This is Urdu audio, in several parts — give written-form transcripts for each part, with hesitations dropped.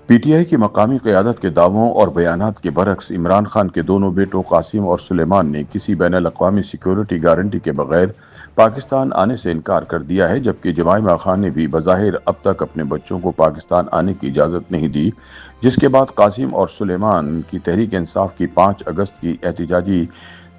پی ٹی آئی کی مقامی قیادت کے دعووں اور بیانات کے برعکس عمران خان کے دونوں بیٹوں قاسم اور سلیمان نے کسی بین الاقوامی سیکیورٹی گارنٹی کے بغیر پاکستان آنے سے انکار کر دیا ہے، جبکہ جمائمہ خان نے بھی بظاہر اب تک اپنے بچوں کو پاکستان آنے کی اجازت نہیں دی، جس کے بعد قاسم اور سلیمان کی تحریک انصاف کی 5 اگست کی احتجاجی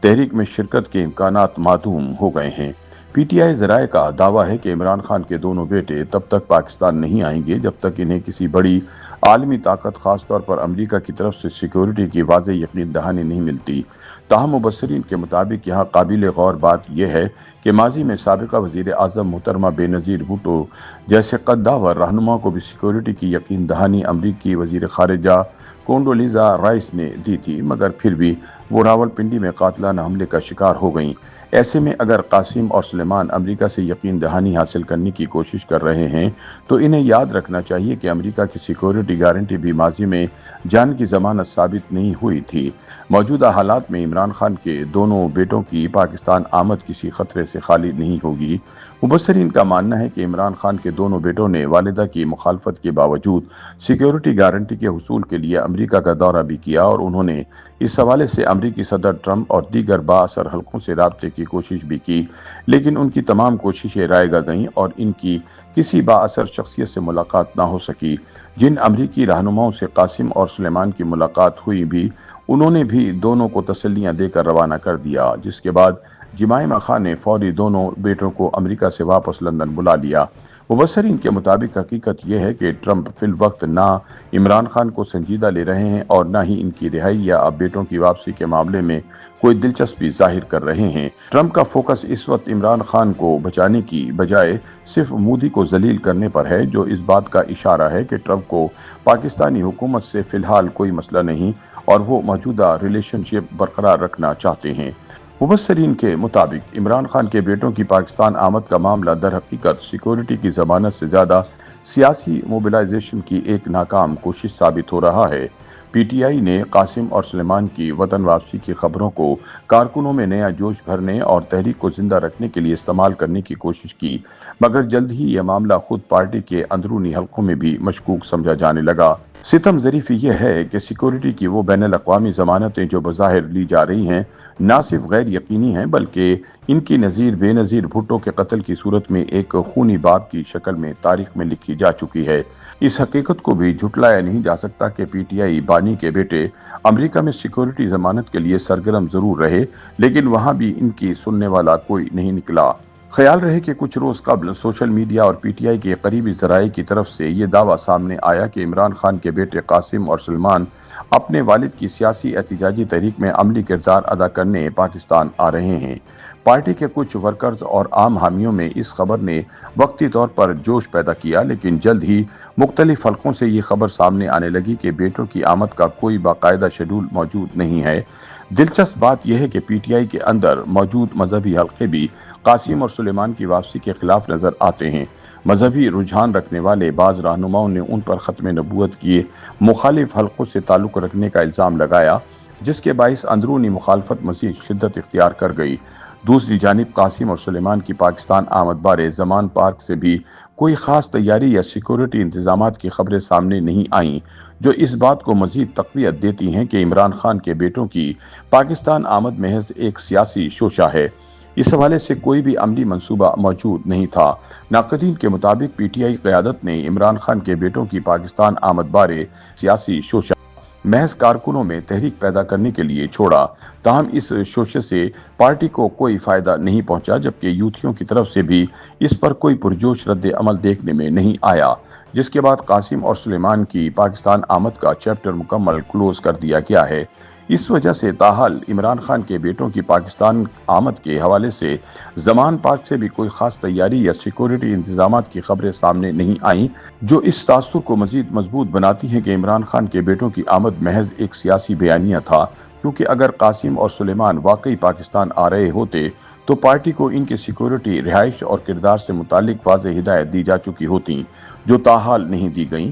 تحریک میں شرکت کے امکانات معدوم ہو گئے ہیں۔ پی ٹی آئی ذرائع کا دعویٰ ہے کہ عمران خان کے دونوں بیٹے تب تک پاکستان نہیں آئیں گے جب تک انہیں کسی بڑی عالمی طاقت، خاص طور پر امریکہ کی طرف سے سیکیورٹی کی واضح یقین دہانی نہیں ملتی۔ تاہم مبصرین کے مطابق یہاں قابل غور بات یہ ہے کہ ماضی میں سابقہ وزیر اعظم محترمہ بے نظیر بھٹو جیسے قداور رہنما کو بھی سیکیورٹی کی یقین دہانی امریکی وزیر خارجہ کونڈولیزا رائس نے دی تھی، مگر پھر بھی وہ راولپنڈی میں قاتلانہ حملے کا شکار ہو گئیں۔ ایسے میں اگر قاسم اور سلیمان امریکہ سے یقین دہانی حاصل کرنے کی کوشش کر رہے ہیں تو انہیں یاد رکھنا چاہیے کہ امریکہ کی سیکیورٹی گارنٹی بھی ماضی میں جان کی ضمانت ثابت نہیں ہوئی تھی۔ موجودہ حالات میں عمران خان کے دونوں بیٹوں کی پاکستان آمد کسی خطرے سے خالی نہیں ہوگی۔ مبصرین کا ماننا ہے کہ عمران خان کے دونوں بیٹوں نے والدہ کی مخالفت کے باوجود سیکیورٹی گارنٹی کے حصول کے لیے امریکہ کا دورہ بھی کیا، اور انہوں نے اس حوالے سے امریکی صدر ٹرمپ اور دیگر بااثر حلقوں سے رابطے کی کوشش بھی کی، لیکن ان کی تمام کوششیں رائے گئیں اور ان کی کسی بااثر شخصیت سے ملاقات نہ ہو سکی۔ جن امریکی رہنماؤں سے قاسم اور سلیمان کی ملاقات ہوئی بھی انہوں نے بھی دونوں کو تسلیاں دے کر روانہ کر دیا، جس کے بعد جمائمہ خان نے فوری دونوں بیٹوں کو امریکہ سے واپس لندن بلا لیا۔ مبصرین کے مطابق حقیقت یہ ہے کہ ٹرمپ فی الوقت نہ عمران خان کو سنجیدہ لے رہے ہیں اور نہ ہی ان کی رہائی یا اب بیٹوں کی واپسی کے معاملے میں کوئی دلچسپی ظاہر کر رہے ہیں۔ ٹرمپ کا فوکس اس وقت عمران خان کو بچانے کی بجائے صرف مودی کو ذلیل کرنے پر ہے، جو اس بات کا اشارہ ہے کہ ٹرمپ کو پاکستانی حکومت سے فی الحال کوئی مسئلہ نہیں اور وہ موجودہ ریلیشن شپ برقرار رکھنا چاہتے ہیں۔ مبصرین کے مطابق عمران خان کے بیٹوں کی پاکستان آمد کا معاملہ در حقیقت سیکیورٹی کی ضمانت سے زیادہ سیاسی موبلائزیشن کی ایک ناکام کوشش ثابت ہو رہا ہے۔ پی ٹی آئی نے قاسم اور سلیمان کی وطن واپسی کی خبروں کو کارکنوں میں نیا جوش بھرنے اور تحریک کو زندہ رکھنے کے لیے استعمال کرنے کی کوشش کی، مگر جلد ہی یہ معاملہ خود پارٹی کے اندرونی حلقوں میں بھی مشکوک سمجھا جانے لگا۔ ستم ظریف یہ ہے کہ سیکیورٹی کی وہ بین الاقوامی ضمانتیں جو بظاہر لی جا رہی ہیں نہ صرف غیر یقینی ہیں بلکہ ان کی نظیر بے نظیر بھٹو کے قتل کی صورت میں ایک خونی باب کی شکل میں تاریخ میں لکھی جا چکی ہے۔ اس حقیقت کو بھی جھٹلایا نہیں جا سکتا کہ پی ٹی آئی بانی کے بیٹے امریکہ میں سیکیورٹی ضمانت کے لیے سرگرم ضرور رہے، لیکن وہاں بھی ان کی سننے والا کوئی نہیں نکلا۔ خیال رہے کہ کچھ روز قبل سوشل میڈیا اور پی ٹی آئی کے قریبی ذرائع کی طرف سے یہ دعویٰ سامنے آیا کہ عمران خان کے بیٹے قاسم اور سلمان اپنے والد کی سیاسی احتجاجی تحریک میں عملی کردار ادا کرنے پاکستان آ رہے ہیں۔ پارٹی کے کچھ ورکرز اور عام حامیوں میں اس خبر نے وقتی طور پر جوش پیدا کیا، لیکن جلد ہی مختلف حلقوں سے یہ خبر سامنے آنے لگی کہ بیٹوں کی آمد کا کوئی باقاعدہ شیڈول موجود نہیں ہے۔ دلچسپ بات یہ ہے کہ پی ٹی آئی کے اندر موجود مذہبی حلقے بھی قاسم اور سلیمان کی واپسی کے خلاف نظر آتے ہیں۔ مذہبی رجحان رکھنے والے بعض رہنماؤں نے ان پر ختم نبوت کی مخالف حلقوں سے تعلق رکھنے کا الزام لگایا، جس کے باعث اندرونی مخالفت مزید شدت اختیار کر گئی۔ دوسری جانب قاسم اور سلیمان کی پاکستان آمد بارے زمان پارک سے بھی کوئی خاص تیاری یا سیکیورٹی انتظامات کی خبریں سامنے نہیں آئیں، جو اس بات کو مزید تقویت دیتی ہیں کہ عمران خان کے بیٹوں کی پاکستان آمد محض ایک سیاسی شوشہ ہے۔ اس حوالے سے کوئی بھی عملی منصوبہ موجود نہیں تھا۔ ناقدین کے مطابق پی ٹی آئی قیادت نے عمران خان کے بیٹوں کی پاکستان آمد بارے سیاسی شوشہ محض کارکنوں میں تحریک پیدا کرنے کے لیے چھوڑا، تاہم اس شوشے سے پارٹی کو کوئی فائدہ نہیں پہنچا، جبکہ یوتھیوں کی طرف سے بھی اس پر کوئی پرجوش رد عمل دیکھنے میں نہیں آیا، جس کے بعد قاسم اور سلیمان کی پاکستان آمد کا چیپٹر مکمل کلوز کر دیا گیا ہے۔ اس وجہ سے تاحال عمران خان کے بیٹوں کی پاکستان آمد کے حوالے سے زمان پارک سے بھی کوئی خاص تیاری یا سیکیورٹی انتظامات کی خبریں سامنے نہیں آئیں، جو اس تاثر کو مزید مضبوط بناتی ہیں کہ عمران خان کے بیٹوں کی آمد محض ایک سیاسی بیانیہ تھا، کیونکہ اگر قاسم اور سلیمان واقعی پاکستان آ رہے ہوتے تو پارٹی کو ان کی سیکیورٹی، رہائش اور کردار سے متعلق واضح ہدایت دی جا چکی ہوتی، جو تاحال نہیں دی گئیں۔